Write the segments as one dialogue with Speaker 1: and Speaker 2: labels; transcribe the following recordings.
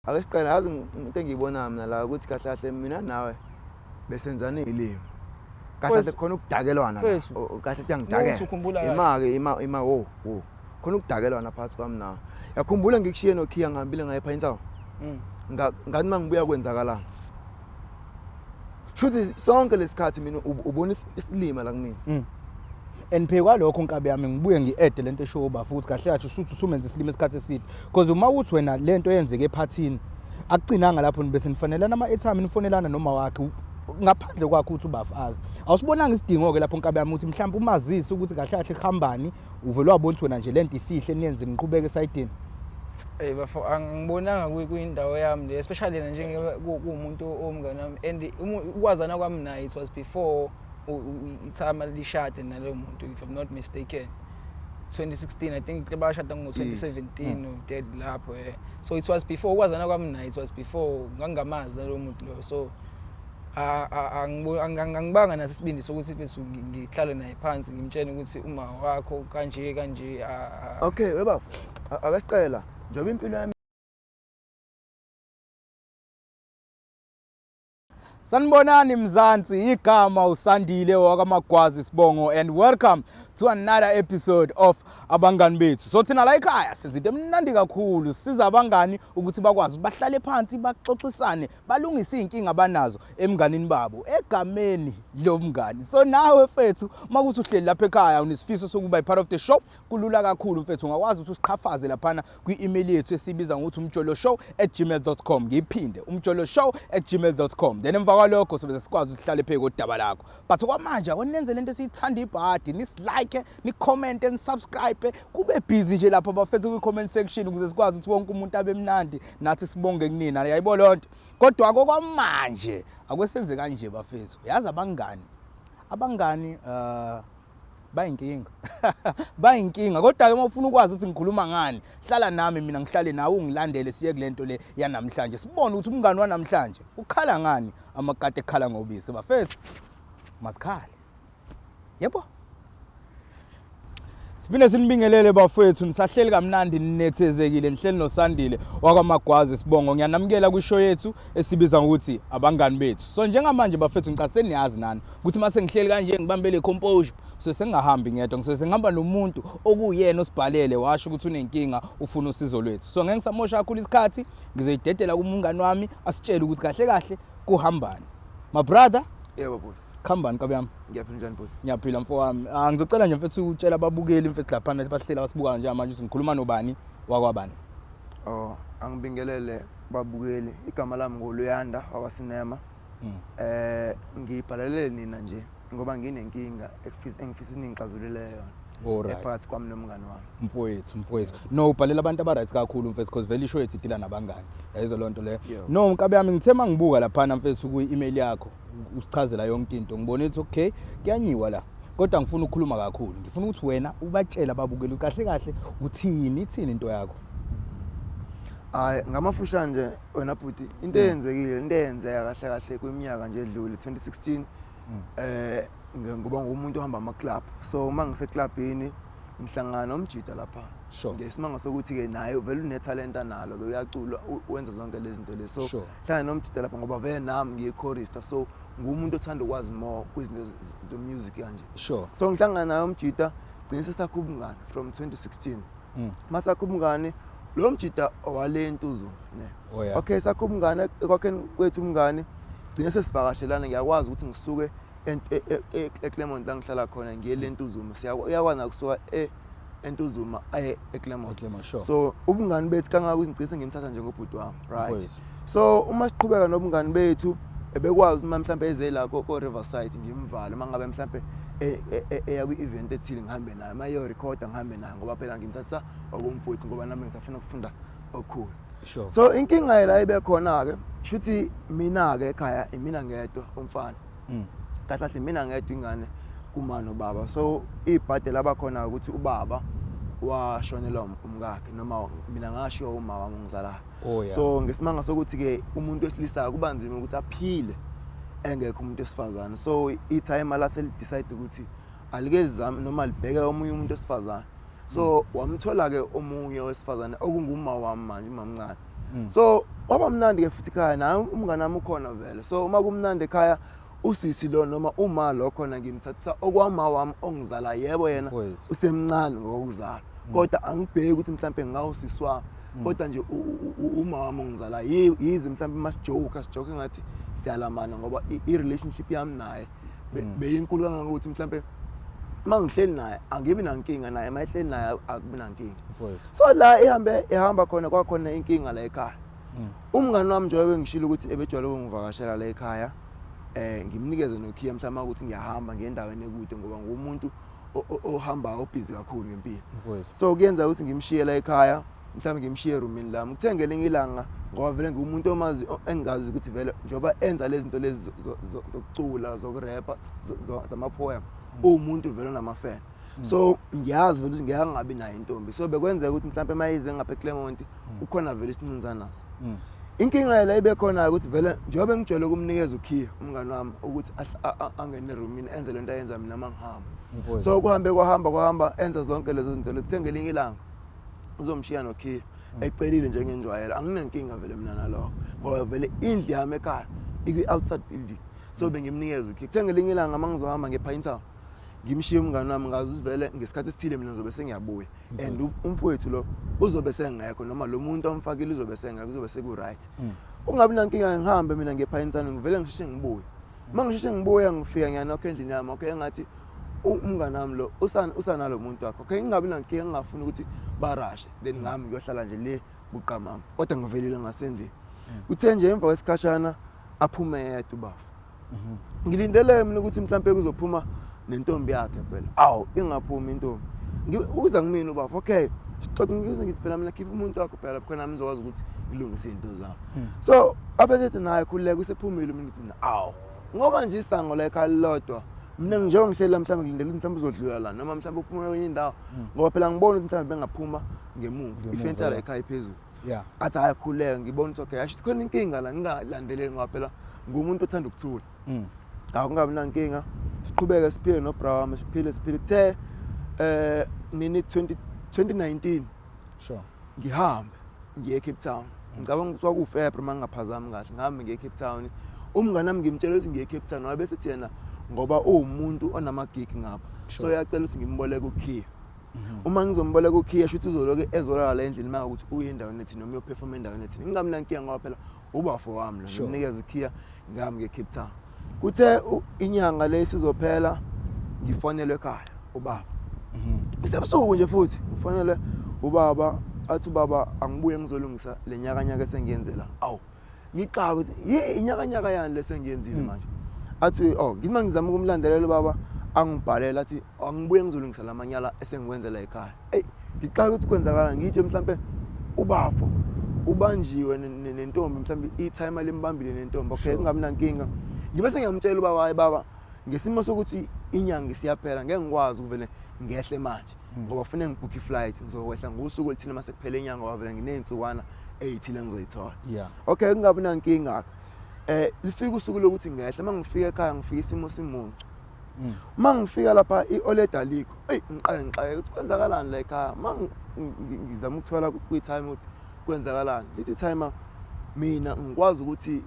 Speaker 1: ake siqale yazi into engiyibona mina la ukuthi kahle kahle mina nawe besenzana izilimi kahle kahle khona ukudakelwana la kahle ngidakela ima wo khona ukudakelwana phakathi kwami nawe yakhumbula ngikushiye noKhiya ngihambile ngaye phayinsawo ngathi mangibuya kwenzakalana shuthi sonke lesikhathi mina ubona isilima la kumina
Speaker 2: NP kwalokho Nkabi yami ngibuye ngi-add lento esho ba futhi kahle kahle usuthi usumenza isilimo esikhathi eside because uma uthi wena lento yenzeke ephathini akucinanga lapho bese nifanelana ama-airtime nifonelana noma wakhe ngaphandle kwakho uthi ubafazi awusibonanga isidingo ke lapho Nkabi yami uthi mhlawumbe umazisi ukuthi kahle kahle khambani uvele wabona ukuthi wena nje lento ifihle niyenze niqhubeke esayidini
Speaker 3: bafo angibonanga kuyindawo yami le especially njenge kuumuntu omngane wami and ukwazana kwami naye it was before ithama lishade nalo muntu if I'm not mistaken 2016 I think bashada ngo2017 dead lapho so it was before ukwazana kwami naye it was before ngangamazi nalo muntu lo so angibanga nasisibindi sokuthi mfethu ngihlale naye phansi ngimtshene ukuthi uma wakho kanje
Speaker 1: okay webafo akasicela njobe impilo yami
Speaker 2: Sanibonani Mzansi igama uSandile wakaMagwazi Sibongo and welcome to another episode of Abangani Bethu. So thina la ekhaya senza into emnandi kakhulu siza abangani ukuthi bakwazi bahlale phansi baxoxisane balungise inkinga abanazo emnganini babo egameni lomngani. So nawe mfethu makuthi uhleli lapha ekhaya unesifiso sokuba part of the show kulula kakhulu mfethu ungakwazi ukuthi usiqhafaze lapha kwi-email yethu esibiza ngokuthi umjoloshow@gmail.com ngiphinde umjoloshow@gmail.com then emva kwalokho sobe sikwazi ukuhlale pheke kodaba lakho but kwamanje awonenze lento esiyithanda ibhadi nislike ni-comment and subscribe kube busy nje lapha bafethu kwi-comment section ukuze sikwazi ukuthi wonke umuntu abe mnandi nathi sibonge kunina yayibona lonto kodwa kwamanje akwesenze kanje bafethu yazi abangani bayinkinga kodwa ke uma ufuna ukwazi ukuthi ngikhuluma ngani hlala nami mina ngihlale nawe ungilandele siye kulento le yanamhlanje sibone ukuthi umngani wanamhlanje ukhala ngani amakade ekhala ngobisi bafethu masikhale yebo Sibine sinibingelele bafethu nisahleli kamnandi ninethezekile nihleli noSandile wakaMagwazi Sibongo ngiyanamukela kwishow yethu esibiza ukuthi Abangani Bethu so njengamanje bafethu ngicase niyazi nani ukuthi mase ngihleli kanje ngibambele composure so sengahambi ngedwa ngisoze ngihamba nomuntu okuyena osibhalele washo ukuthi unenkinga ufuna usizo lwethu so ngeke ngisamosha kakhulu isikhathi ngizoyidedela kumngani wami asitshele ukuthi kahle kahle kuhambani my brother
Speaker 1: yebo bhuti
Speaker 2: khambani Nkabi yami
Speaker 1: ngiyaphila njani bhuti
Speaker 2: ngiyaphila mfowami ngizocela nje mfethu utshela ababukeli mfethu lapha nathi bahlela basibuka nje manje ngikhuluma nobani wakwabani
Speaker 1: angibingelele babukeli igama lami ngoLuyanda wakwaSinema ngibhalele nina nje ngoba nginenkinga engifisa ningixazulule yona ephakathi kwami nomngani wami
Speaker 2: mfowethu no ubhalela abantu aba-right kakhulu mfethu because vele ishow yethu idila nabangani yayizo lonto leyo no Nkabi yami ngithema ngibuka laphana mfethu kwi-email yakho usichazela yonke into ngibone ukuthi okay kuyanyiwa la kodwa ngifuna ukukhuluma kakhulu ngifuna ukuthi wena ubatshela ababukeli kahle kahle uthini into yakho
Speaker 1: ngamafusha nje wena bhuti into eyenzekile into eyenzeka kahle kahle kweminyaka nje edlule 2016 ngoba ngumuntu ohamba ama-club so uma ngise-clubini ngihlangana nomjida lapha ngesimanga sokuthi ke naye vele unetalent analo ke uyacula wenza zonke lezi zinto lezi so hlangana nomjida lapha ngoba vele nami ngiyi-chorister so ngumuntu othanda ukwazi more kwizinto ze-music kanje so ngihlangana naye umjida gcine sesakha ubungane from 2016 masakha ubungane lo mjida owale Ntuzuma ne okay sakha ubungane ekwakheni kwethu ubungane gcine sesivakashelana ngiyakwazi ukuthi ngisuke eClermont la ngihlala khona ngiye leNtuzuma siyakwazi ukusuka eNtuzuma aye eClermont so ubungani bethu kangaka uzingcise ngimthatha njengobhuti wami right so uma siqhubeka nobungani bethu ebekwazi uma mhlambe eze la ko Riverside ngimvala mangabe mhlambe eya kwi-event ethile ngihambe naye mayo recorder ngihambe naye ngoba phela ngimthatha okumfowethu ngoba nami ngisafuna ukufunda okukhulu so inkinga la ibe khona ke shuthi mina ke ekhaya mina ngedwa umfana kahle mina ngedwa ingane kuma nobaba so ibhade labakhona ukuthi ubaba washonela umkakhe noma mina ngashiya umama ngizala so ngesimanga sokuthi ke umuntu wesilisa kuba nzima ukuthi aphile engekho umuntu esifazana so itime la sel decide ukuthi alikezami noma libheke omunye umuntu esifazana so wamthola ke omunye wesifazana okunguma wami manje umamncane so Kwaba mnandi ke futhi ekhaya naye umngane wami ukhona vele. So uma kumnandi ekhaya usisi lo noma uma lo khona ngimthathisa okwama wami ongizala yebo yena
Speaker 2: Mfowethu.
Speaker 1: usemncane ngokuzala. Kodwa angibheki ukuthi mhlambe ngawusisi wami. Kodwa nje uma wami ongizala yizi mhlambe masijoke ngathi siyalamana ngoba i-relationship yami naye beyinkulu kangangokuthi mhlambe mangihleli naye angibi nankinga naye mayihleli naye akubi nankinga.
Speaker 2: Mfowethu.
Speaker 1: So la ehamba khona kwakhona inkinga la ekhaya. Umngani wami njengoba ngishilo ukuthi ebejwayele ukungivakashela la ekhaya ngimnikeze nokhiya mhlawumbe ukuthi ngiyahamba ngendaweni ekude ngoba ngumuntu ohamba obhizi kakhulu ngempilo.
Speaker 2: Mfowethu.
Speaker 1: So kuyenza ukuthi ngimshiye la ekhaya mhlawumbe ngimshiye roomini lami ukuthenge lenye ilanga ngoba vele ngumuntu omazi engazi ukuthi vele njengoba enza lezi zinto lezi zokucula zokurapper zamapoem umuntu vele onamafan. So ngiyazi vele ukuthi ngeke ngabi nayo intombi. So bekwenzeka ukuthi mhlawumbe mayize ngapha eClermont ukhona vele isincinzanazo. Inkinga la ibe khona ukuthi vele njengoba ngijwayele ukumnikeza ukhiya umngani wami ukuthi angene eroomini enze lento ayenza mina mangihamba. So kwahamba enza zonke lezo zinto lekuthenge linye ilanga uzomshiya nokhiya ecelile njengenjwayelo anginenkinga vele mina nalokho ngoba vele indlu yami ekhaya ikwi-outside building. So bengimnikeza ukhiya kuthenge linye ilanga mangizohamba ngePine Town ngimshiye umngani wami ngazi vele ngesikhathi esithile mina ngizobe sengiyabuya and umfowethu lo uzobe sengekho noma lo muntu amfakile uzobe sengekho uzobe seku right. Ungabi nankinga ngihambe mina ngePine Town ngivele ngisheshe ngibuye. Mangisheshe ngibuya ngifika ngiyanokho endlini yami okay engathi umngani wami lo usanalo umuntu wakhe okay ngingabi nankinga ngingafuni ukuthi barashe then ngami ngiyohlala nje le buqamama kodwa ngivelile ngasendlini. Uthe nje emva kwesikhashana aphume yedwa ubafu. Ngilindele mina ukuthi mhlambe kuzophuma nentombi yakhe phela. Awu ingaphumi intombi. Uza kumina ubafu okay sixoxe ngize ngithi phela mina khipha umuntu wakho phela khona nami ngizokwazi ukuthi ngilungise izinto zami. So abesethi naye khuleka usephumile mina ngithi mina awu ngoba nje isango la ekhaya lodwa mina njengoba ngihlela mhlawumbe ngilindele ukuthi mhlawumbe uzodlula la noma mhlawumbe uphuma kwenye indawo ngoba phela ngibona ukuthi mhlawumbe bengaphuma ngemuva ifence la ekhaya iphezulu. Athi ayakhuleka ngibona ukuthi okay asho khona inkinga la ngingalandeleli ngoba phela ngumuntu othanda ukuthula. Akungabi nankinga siqhubeke siphile nobra wami siphile kuthe nini 2019
Speaker 2: sure
Speaker 1: ngihambe ngiye eCape Town ngicabanga ukuthi kwakuFebruary mangingaphazami kahle ngihambe ngiye eCape Town umngane wami ngimtshela ukuthi ngiye eCape Town wabe sethi yena ngoba umuntu onamagig ngapha so uyacela ukuthi ngimboleke ukhiya. Uma ngizomboleka ukhiya shuthi uzoloke ezolala la endlini maka ukuthi uye endaweni ethi noma uyoperform endaweni ethi ngingami nankinga ngoba phela ubafo wami lo ngimnikeza ukhiya ngihamba ngeCape Town. Kuthe inyanga lesizophela ngifonelwe ekhaya ubaba. Isebusuku nje futhi ngifonelwe ubaba athi ubaba angibuye ngizolungisa lenyaka esengiyenzela. Awu ngiqaka ukuthi inyaka yani lesengiyenzile manje. Athi oh ngithi mangizama ukumlandelela ubaba angibhalela athi angibuye ngizolungisa lamanyala esengikwenzela ekhaya. Ngicaka ukuthi kwenzakala ngitshe mhlambe ubafo ubanjiwe nentombi mhlambe i-time limbambile nentombi okay kungabi nankinga. Ngibe sengiyamtshela ubaba hayi baba ngesimo sokuthi inyanga isiyaphela ngeke ngikwazi ukuvele ngehle manje ngoba kufanele ngibooke iflight ngizokwehla ngosuku olithina mase kuphela inyanga ngoba vele nginey'nsukwana ey'thile engizoyithola. Okay kungabi nankinga lifika usuku lokuthi ngehle mangifika ekhaya ngifika isimo simuncu. Mangifika lapha iOleda Alikho ngiqale ukuthi kwenzakalani la ekhaya ngizama ukuthola kwi-time ukuthi kwenzakalani lithi time mina ngikwazi ukuthi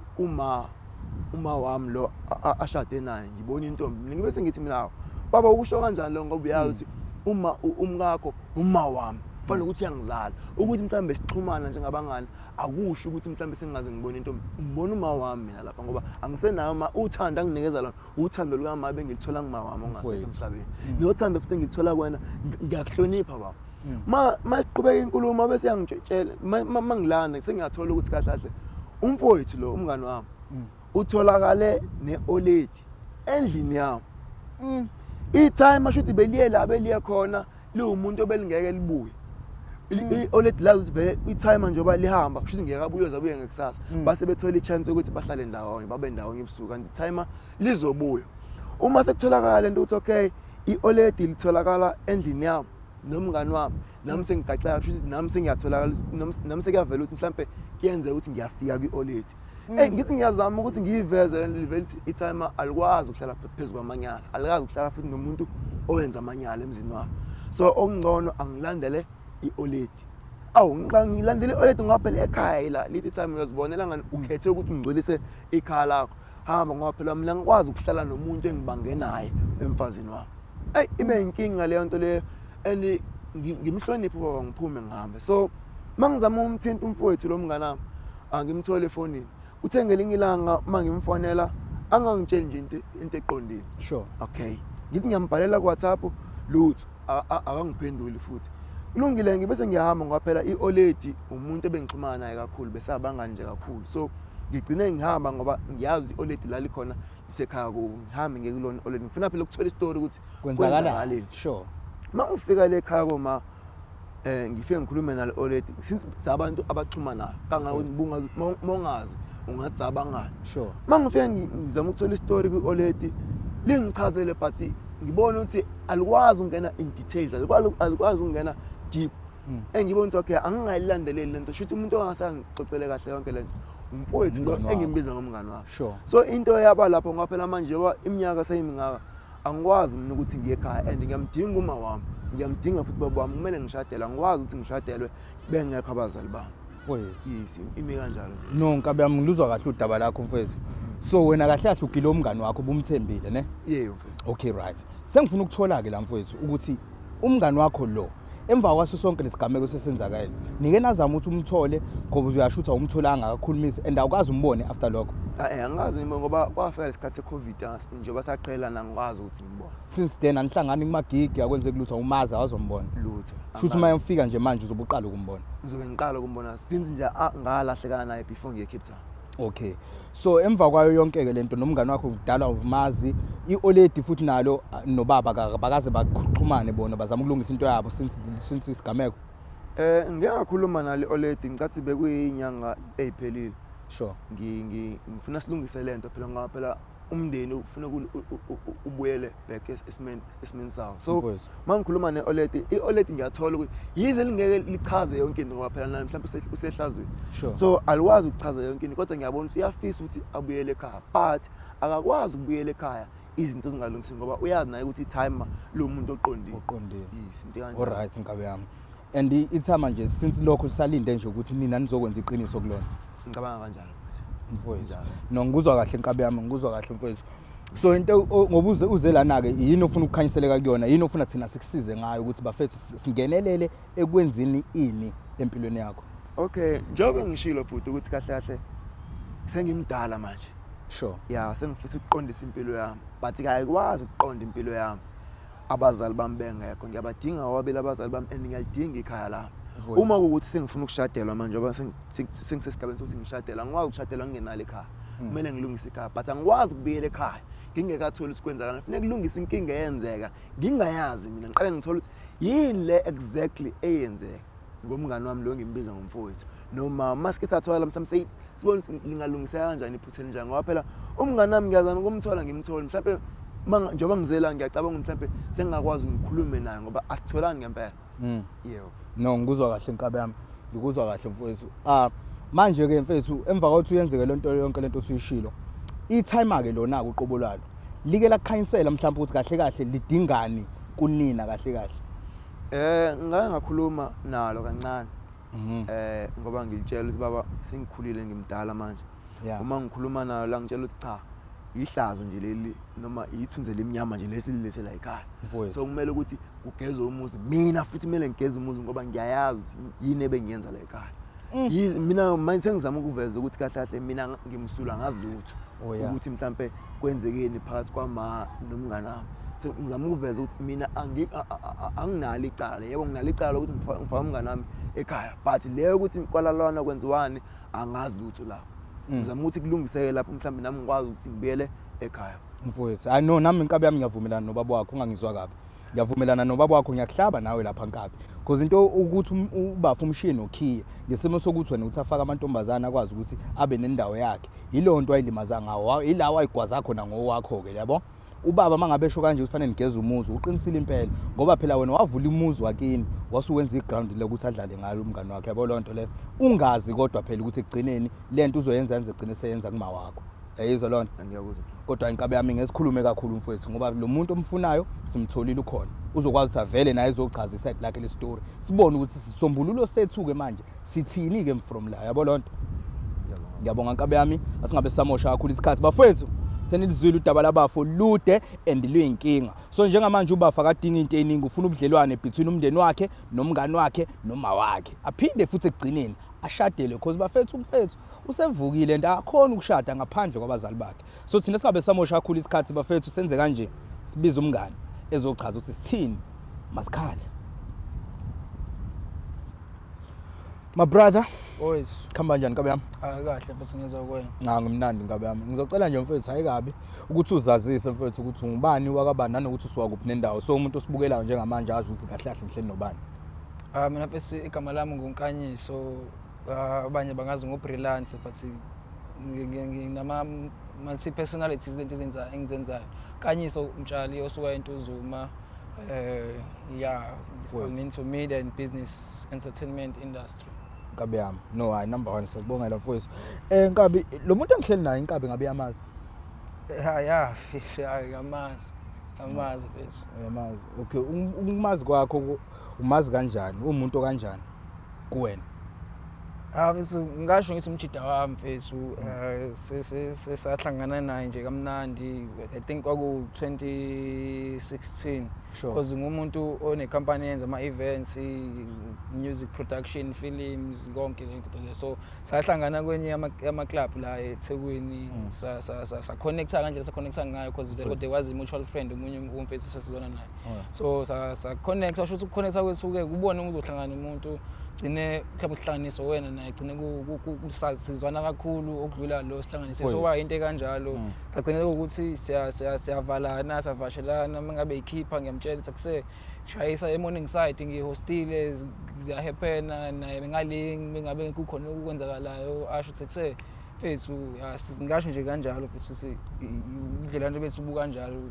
Speaker 1: uma wami lo ashade naye ngibona intombi ngibe sengithi mina baba ukusho kanjani lo ngoba uyazi ukuthi uma umkakho uma wami kufanele ukuthi uyangizala ukuthi mhlambe sixhumana njengabangani akusho ukuthi mhlambe sengaze ngibone intombi ngibona uma wami mina lapha ngoba angisenayo uthanda nginikeza lona uthando lukama bengilithola ngima wami ongasekho emhlabeni nothando futhi ngilithola kwena ngiyakuhlonipha baba masiqhubeka inkulumo bese yangitshela mangilana sengiyathola ukuthi kahle kahle umfowethu lo umngani wami utholakale neOledi endlini yami. I-time ashuthi beliyela beliye khona liwumuntu obelingeke libuye. iOledi lazi vele i-time njengoba lihamba kusho ngeke abuye zabuye ngekusasa base bethola i-chance ukuthi bahlale ndawonye babe ndawonye ebusuku kanti i-time lizobuya. Uma sekutholakala lento ukuthi okay iOledi litholakala endlini yami nomngani wami nami sengigaxela kusho ukuthi nami sengiyatholakala nami sekuyavela ukuthi mhlambe kuyenze ukuthi ngiyafika kwiOledi. Ngithi ngiyazama ukuthi ngiyiveze leli i-time alikwazi ukuhlala phezulu kwamanyala alikazi ukuhlala futhi nomuntu owenza amanyala emzini wami. So okungcono angilandele iOledi. awu ngilandele i-OLED ngaphela ekhaya la lithi time uyazibonela ngani ukhethe ukuthi ungcolise ikhaya lakho hamba ngoba phela mina ngikwazi ukuhlala nomuntu engibange naye emfazini wami ibe inkinga leyo nto leyo and ngimhloniphe baba ngiphume ngihambe so mangizama umthinta umfowethu lo mngana angimthole efonini uthe ngelinye ilanga mangimfonela angangitsheli nje into eqondile
Speaker 2: Sure.
Speaker 1: okay ngithi ngiyambhalela ku WhatsApp lutho akangiphenduli futhi kulungile ngibese ngiyahamba ngoba phela i-OLED umuntu ebengixhumana naye kakhulu bese abangani nje kakhulu so ngigcine ngihamba ngoba ngiyazi i-OLED la likhona isekhaya kubo ngihambe ngekulona i-OLED ngifuna phela ukuthola istory ukuthi
Speaker 2: Kwenzakalani? Sure.
Speaker 1: mangifika le ekhaya koma ngifike ngikhulume nalo OLED since sabantu abaxhumanayo kangakuthi mongazi ungathi abangani
Speaker 2: Sure.
Speaker 1: mangifike ngizama ukuthola istory ku-OLED lingichazele but ngibona ukuthi alikwazi ukungena in details alikwazi ukungena deep engibona ukuthi okay angingayilandeleli lento shuthi umuntu ongasangixoxele kahle yonke lento umfowethu lo engimbiza ngomngani wakhe
Speaker 2: Sure.
Speaker 1: so into yaba lapho ngoba phela manje iminyaka seyimingaka angikwazi mina ukuthi ngiye ekhaya and ngiyamdinga uma wami ngiyamdinga futhi baba wami kumele ngishadele angikwazi ukuthi ngishadelwe bengekho abazali bami
Speaker 2: Mfowethu.
Speaker 1: yes ime kanjalo
Speaker 2: No Nkabi yami ngiluzwa kahle udaba lakho mfowethu. So wena kahle kahle ugile umngani wakho ubumthembile ne?
Speaker 1: yebo mfowethu
Speaker 2: Okay right. Sengifuna ukuthola ke la mfowethu ukuthi umngani wakho lo emva kwaso sonke lesigameko sesenzakala nike nazama ukuthi umthole ngoba uyashutha umtholanga akakhulumisi and awukazi umbone after lokho.
Speaker 1: Angazi ngoba kwafika isikhathi seCovid njengoba saqhelana ngikwazi ukuthi ngibone
Speaker 2: Since then anihlangani kumagigi akwenze kulutho umazi awazombona.
Speaker 1: lutho
Speaker 2: Shuthu uma yofika nje manje uzobuqala ukumbona.
Speaker 1: ngizobe ngiqala ukumbona since nje ngalahlekana naye before ngiye Cape Town
Speaker 2: Okay. So emva kwayo yonke ke lento nomngani wakho kudala umazi i-OLED futhi nalo nobaba bakaze baqhumane bona bazama ukulungisa into yabo since isigameko.
Speaker 1: Ngiyakhuluma nalo OLED ngicathi bekuyinyanga eziphelile
Speaker 2: Sure.
Speaker 1: ngifuna silungise lento phela ngoba phela umndeni ufuna ubuyele back esimeni sawo so mangikhuluma ne-OLED i-OLED ngiyathola ukuthi yize lingeke lichaze yonke into ngoba phela nami mhlawumbe usehlazweni
Speaker 2: Sure.
Speaker 1: so alikwazi ukuchaza yonke into kodwa ngiyabona ukuthi uyafisa ukuthi abuyele ekhaya but akakwazi ukubuyela ekhaya izinto zingalungisi ngoba uyazi naye ukuthi i-timer lo muntu oqondile yes into kanjalo
Speaker 2: Alright Nkabi yami. And ithama nje since lokho salinde nje ukuthi nina nizokwenza iqiniso kulona.
Speaker 1: ngicabanga kanjalo
Speaker 2: Mfowethu. No ngikuzwa kahle Nkabi yami ngikuzwa kahle mfowethu. So into ngoba uze lana ke yini ofuna ukukhanyiseleka kuyona yini ofuna thina sikusize ngayo ukuthi bafethu singenelele ekwenzini ini empilweni yakho.
Speaker 1: okay njengoba ngishilo futhi ukuthi kahle kahle sengimdala manje
Speaker 2: Sure.
Speaker 1: ya sengifisa ukuqondisa impilo yami but ayikwazi ukuqonda impilo yami abazali bami bengekho ngiyabadinga wabela abazali bami and ngiyalidinga ikhaya lami uma ukuthi sengifuna ukushadelwa manje ngoba sengisesigabeni sokuthi ngishadela ngikwazi ukushadela ngingenalo ekhaya kumele ngilungise ikhaya but angikwazi ukubuyela ekhaya ngingekatholi usikwenzakala kufanele kulungise inkinga eyenzeka ngingayazi mina ngiqale ngithola ukuthi yini le exactly eyenzeka ngomngani wami lo ngimbiza ngomfowethu noma maske sathola mhlawumbe sibone lingalungiseka kanjani iphuthe njani ngoba phela umngani wami ngiyazana ukumthola ngimthole mhlawumbe njengoba ngizela ngiyacabanga mhlawumbe sengingakwazi ukukhuluma naye ngoba asitholani ngempela yebo
Speaker 2: No ngikuzwa kahle Nkabi yami ngikuzwa kahle mfowethu. Manje ke mfethu emva kokuthi uyenzeke lento yonke lento osuyishilo i-timer ke lona ke uqobo lalo like lakukhanyisela mhlawumbe ukuthi kahle kahle lidingani kunina kahle kahle.
Speaker 1: Ngake ngakhuluma nalo kancane ngoba ngilitshela ukuthi baba sengikhulile ngimdala manje uma ngikhuluma nalo la ngitshela ukuthi cha ihlazo nje leli noma ithunze lemnyama nje lesililese la ekhaya so kumele ukuthi ugeze umuzi mina futhi kumele ngigeze umuzi ngoba ngiyayazi yini ebengiyenza la ekhaya mina manje sengizama ukuveza ukuthi kahle kahle mina ngimsula ngazi lutho ukuthi mhlambe kwenzekeni phakathi kwama nomngane wami ngizama ukuveza ukuthi mina anginalo icala yebo nginalo icala ukuthi ngifaka umngane wami ekhaya but leyo ukuthi kwalalana kwenziwani angazi lutho la ngizama ukuthi kulungiseke lapho mhlambe nami ngikwazi ukuthi ngibuyele ekhaya
Speaker 2: mfowethu. I know nami Nkabi yami ngiyavumelana nobaba wakho ungangizwa kabi. Ngiyavumelana nobaba wakho ngiyakuhlaba nawe lapha Nkabi because into ukuthi ubafu umshini okhiye ngesimo sokuthi wena uthi afaka amantombazana akwazi ukuthi abe nendawo yakhe yilo nto ayilimaza ngawo ilawa ayigwaza khona ngowakho ke yabo. Ubaba mangabesho kanje ufanele ngigeza umuzi uqinisile impela ngoba phela wena wavula umuzi wakini wasuwenza iground lokuthi adlale ngalo umngane wakhe yabo lonto le ungazi kodwa phela ukuthi ekugcineni lento uzoyenza egcine seyenza kuma wakho Yayizwa lona.
Speaker 1: Ngiyakuzwa.
Speaker 2: Kodwa inkabe yami ngesikhulume kakhulu mfowethu ngoba lo muntu omfunayo simtholile ukhona. Uzokwazi ukuthi avele naye ezochaza iside lakhe le story. Sibone ukuthi sisombululo sethu ke manje sithini ke from la. Yabo lonto. Ngiyabonga inkabe yami asingabe samosha kakhulu isikhathi bafowethu. Senilizwile udaba labafo lude and luyinkinga. So njengamanje ubafa kadinga into eningi ufuna ubudlelwane between umndeni wakhe nomngani wakhe noma wakhe. Aphinde futhi ekugcineni ashadele because bafethu umfethu usevukile and akhona ukushada ngaphandle kwabazali bakhe. So thina singabe samosha kakhulu isikhathi bafethu senze kanje. Sibiza umngani ezochaza ukuthi sithini masikhale. My brother,
Speaker 3: Always.
Speaker 2: khamba kanjani kabe yami?
Speaker 3: Kahle bese ngeza kwena.
Speaker 2: Ngimnandi ngabe yami. Ngizocela nje mfethu hayi kabi ukuthi uzazise mfethu ukuthi ungubani wakabani nanokuthi usiwakuphi nendawo. So umuntu osibukelayo njengamanje azi ukuthi kahle kahle ngihleli nobani.
Speaker 3: Mina bese igama lami nguNkanyiso. Abanye bangazi ngoBrilliance but nginama multi personalities engizenzayo. Kanyiso Mtshali osuka eNtuzuma. Yeah, I'm into media and business entertainment industry.
Speaker 2: Nkabi yami. No, hayi number 1 sibongela mfowethu. Nkabi lo muntu engihleli naye inkabi ngabe yamazi.
Speaker 3: Yeah, ngiyamazi. Ngiyamazi mfethu.
Speaker 2: Uyamazi. Okay, ukumazi kwakho umazi kanjani? Umuntu kanjani kuwena?
Speaker 3: Bese ngisho ngisimjida wami mfethu sesahlangana naye nje kamnandi. I think kwaku 2016 because ngumuntu one company yenza ama events, music production, films, konke lento le. So sahlangana kwenye ama club la eThekwini sa connecta kanje sa connecta ngayo because there was a mutual friend umunye umfethu sesizona naye. So sa connect asho ukuthi ukconnecta kwesuke kubona uzohlangana umuntu gcine mhlawumbe uhlanganiso wena naye gcine kusazizwana kakhulu okudlula lo sihlanganise. So into kanjalo sagcine ukuthi siyavalana savashelana mangabe ikhipha ngiyamtshela ukuthi akuse shayisa eMorning Side ngihostile ziyahappena naye bengalingi bengabe kukhona ukwenzakalayo asho ukuthi mfethu singasho nje kanjalo futhi indlela bese ubuka kanjalo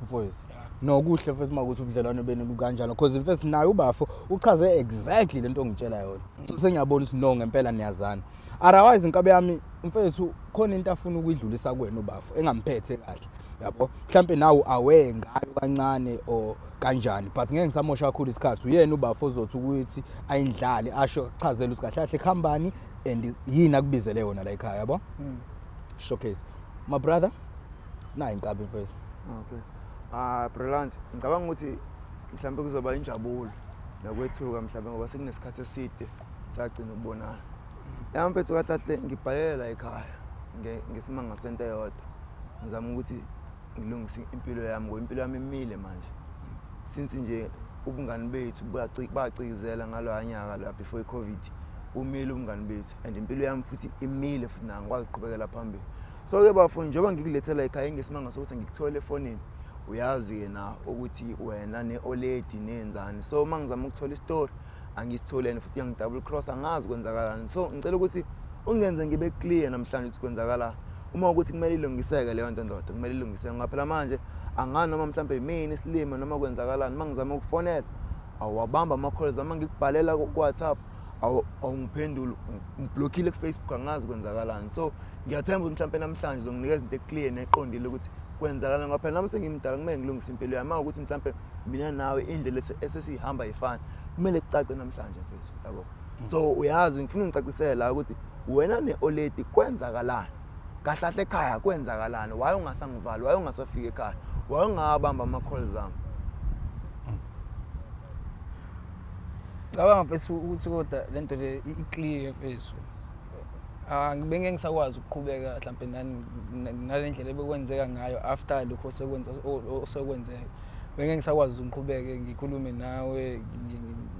Speaker 2: mfowethu. No kuhle futhi makuthi ubudlelwane benu bukanjalo because mfethu naye ubafo uchaze exactly lento ongitshela yona. Sengiyabona ukuthi no ngempela niyazana. Otherwise inkabe yami mfethu khona into afuna ukuyidlulisa kuwena ubafo engamphethe kahle. Yabo mhlambe nawe awe ngayo kancane o kanjani but ngeke ngisamosha kakhulu isikhathi uyena ubafo ozothi ukuthi ayindlale asho chazela ukuthi kahle kahle khambani and yini akubizele yona la ekhaya yabo. Showcase. My brother nayi inkabe mfethu.
Speaker 1: Okay. Brilliant. Ngicabanga ukuthi mhlambe kuzoba injabulo nakwethuka mhlambe ngoba sekunesikhathi eside sagcina ukubonana. La mfethu kahle ngibhalela ekhaya ngesimanga sento eyodwa. Ngizama ukuthi ngilungise impilo yami ngoba impilo yami imile manje. Since nje ubungani bethu bacikizela ngalonyaka la before iCovid. Umile ubungani bethu and impilo yami futhi imile futhi nangikwazi ukuqhubekela phambili. So ke bafuni njengoba ngikulethela ekhaya ngesimanga sokuthi ngikuthole efonini. Uyazi yena ukuthi wena neoledi nenzani. So mangizama ukuthola istory angisitholene futhi yang double cross angazi kwenzakalani. So ngicela ukuthi ungenze ngibe clear namhlanje ukuthi kwenzakalani. Uma ukuthi kumele ilungiseke leyo nto ndoda kumele ilungiseke ngaphela manje angani noma mhlambe yimini isilimo noma kwenzakalani mangizama ukufonela awabamba ama calls ama ngikubhalela ku WhatsApp awungiphendula ngiblockile ku Facebook angazi kwenzakalani. So ngiyathemba ukuthi mhlambe namhlanje uzonginikeza into eclear neqondile ukuthi kwenzakala ngaphela nami sengimdala kumele ngilungise impilo yami ukuthi mhlambe mina nawe indlela esesihamba ifana kumele kucace namhlanje mfethu yabo. So uyazi ngifuna ngicacisele la ukuthi wena neoledi kwenzakalani kahle kahle ekhaya kwenzakalani waye ungasangivali waye ungasafika ekhaya waye ungabamba ama calls zami.
Speaker 3: Ngicabanga mfethu ukuthi kodwa lento le iclear mfethu. Ngibenge ngisakwazi ukuqhubeka mhlambe nalendlela ebekwenzeka ngayo after lokho osekwenzeka. Benge ngisakwazi ukuqhubeka ngikhulume nawe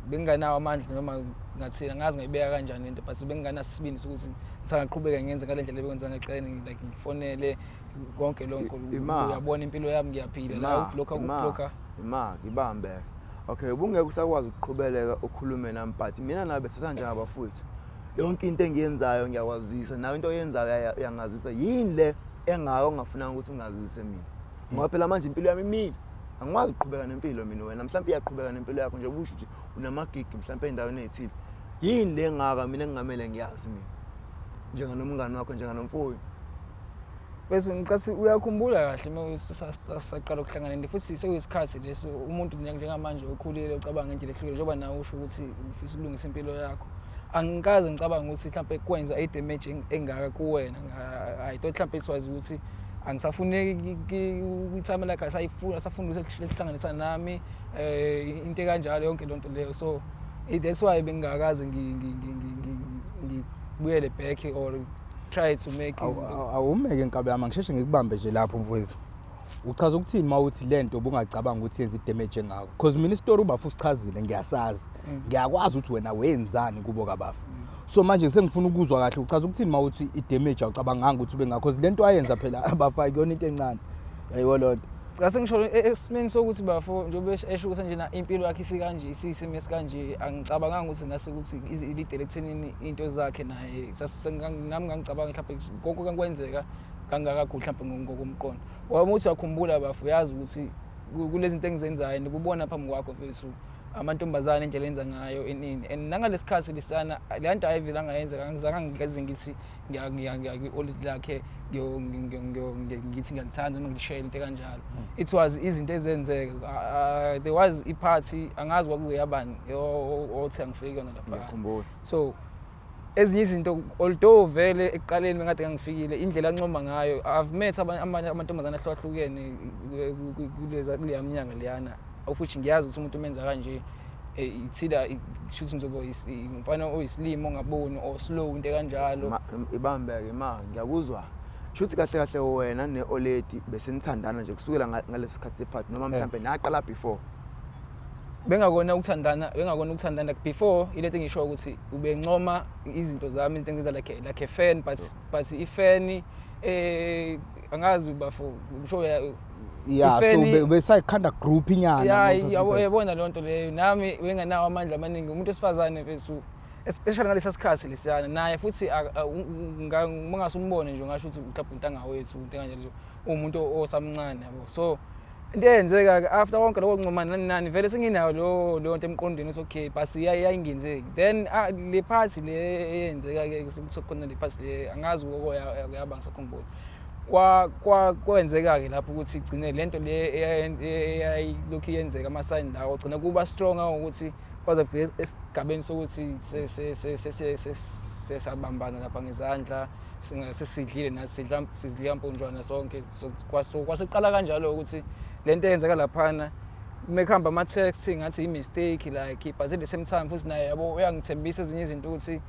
Speaker 3: benganawo amandla noma ngathina ngazi ngayibeka kanjani lento but bengana sibini ukuthi ngisaqhubeka ngenze ngalendlela ebekwenza ngeqene like ngifonele konke lonke uyabona impilo yami ngiyaphila la lokho ukublocka
Speaker 1: ngibambe. Okay ubungeke usakwazi ukuqhubeleka ukukhulume nami but mina nawe besasanje ngabafowethu. Yonke into engiyenzayo ngiyakwazisa nawe into oyenzayo uyangazisa yini le engako ngafuna ukuthi ungazise mina. Ngoba phela manje impilo yami imile. Angikwazi ukuqhubeka nempilo mina wena mhlawumbe iyaqhubeka nempilo yakho nje ubusho ukuthi unamagig mhlawumbe endaweni ezithile. Yini le engaka mina engamele ngiyazi mina. Njenganomngane wakho njenganomfowethu.
Speaker 3: bese ngicasi uyakhumbula kahle sasaqala ukuhlangana nje futhi sekuyisikhathi leso umuntu njengamanje okhulile ucabanga ngendlela ehlukile njengoba nawe usho ukuthi ufisa ukulungisa impilo yakho. Angikaze ngicabanga ukuthi mhlawumbe kwenza i-damage engaka kuwena. I thought mhlawumbe siwazi ukuthi angisafuneki ukuthi like asafunda ukuthi hlanganisa nami into kanjalo yonke lonto leyo. So that's why bengingakaze ngibuyele back or try to make
Speaker 2: awumeke Nkabi yami ngisheshe ngikubambe nje lapho mfowethu. Uchaza ukuthini mawuthi lento obungacabanga ukuthi yenza i-damage engako? Because mina istory ubafu usichazile ngiyasazi. Ngiyakwazi ukuthi wena wenzani kubo kabafu. So manje sengifuna ukuzwa kahle uchaza ukuthini mawuthi i-damage awucabanganga ukuthi ube ngakho lento ayenza phela abafaki yona into encane. Hayibo lonto.
Speaker 3: Ngase ngisho esimeni sokuthi bafo njengoba esho ukuthi nje na impilo yakhe isikanje isisimo esikanje angicabanganga ukuthi ngase ukuthi ilidele ekuthenini into zakhe naye nami ngangicabanga mhlawumbe konke kankwenzeka kangakakhulu mhlawumbe ngokomqondo. Waba uthi uyakhumbula bafo uyazi ukuthi kulezi zinto engizenzayo nikubona phambi kwakho mfethu amantombazane indlela enza ngayo enini and nangalesikhathi lisana le nto ayivela angayenza ngizange ngikaze ngithi ngiya-audit lakhe ngithi ngiyalithanda noma ngishare into kanjalo. It was izinto ezenzeka there was i-party angazi kwakuyabani othi angifike yona lapha. So ezinye izinto although vele ekuqaleni ngade ngifikile indlela ancoma ngayo I've met amanye amantombazane ahlukahlukene kuleya minyaka leyana futhi ngiyazi ukuthi umuntu umenza kanje ithida shuthi ngizoba ngifana oyisilimo ongaboni or slow into kanjalo.
Speaker 1: Ibambeke ngiyakuzwa shuthi kahle kahle wena neOledi bese nithandana nje kusukela ngalesi sikhathi separty noma mhlambe naqala before
Speaker 3: bengakona ukuthandana before ilento ngisho ukuthi ubencoma izinto zami into engizenza like a fan but ifan angazi bafo ngisho
Speaker 2: yeah so besayikhanda group inyana
Speaker 3: yabona lonto leyo nami wengenawo amandla amaningi umuntu esifazane bese especially ngalesa sikhathi lesiyana naye futhi ngingase umbone nje ngasho ukuthi mhlawumbe untanga wethu into kanjalo umuntu osamncane yabo. So into eyenzeka after konke lokho kuncomana nani vele senginayo lo nto emqondweni ukuthi okay basi yayingenzeki then le party le eyenzeka ke sokukhona le party le angazi yaba ngisakhumbula kwenzeka ke lapho ukuthi igcine lento le eyayilokhu yenzeka ama sign lawo ugcina kuba strong ukuthi kwaze kufika esigabeni sokuthi sesabambana lapha ngezandla singasesidlile nasidla imponjwana sonke kwaseqala kanjalo ukuthi lento eyenzeka laphana mekhamba ama text ngathi i mistake like but at the same time futhi naye yabo uyangithembisa ezinye izinto ukuthi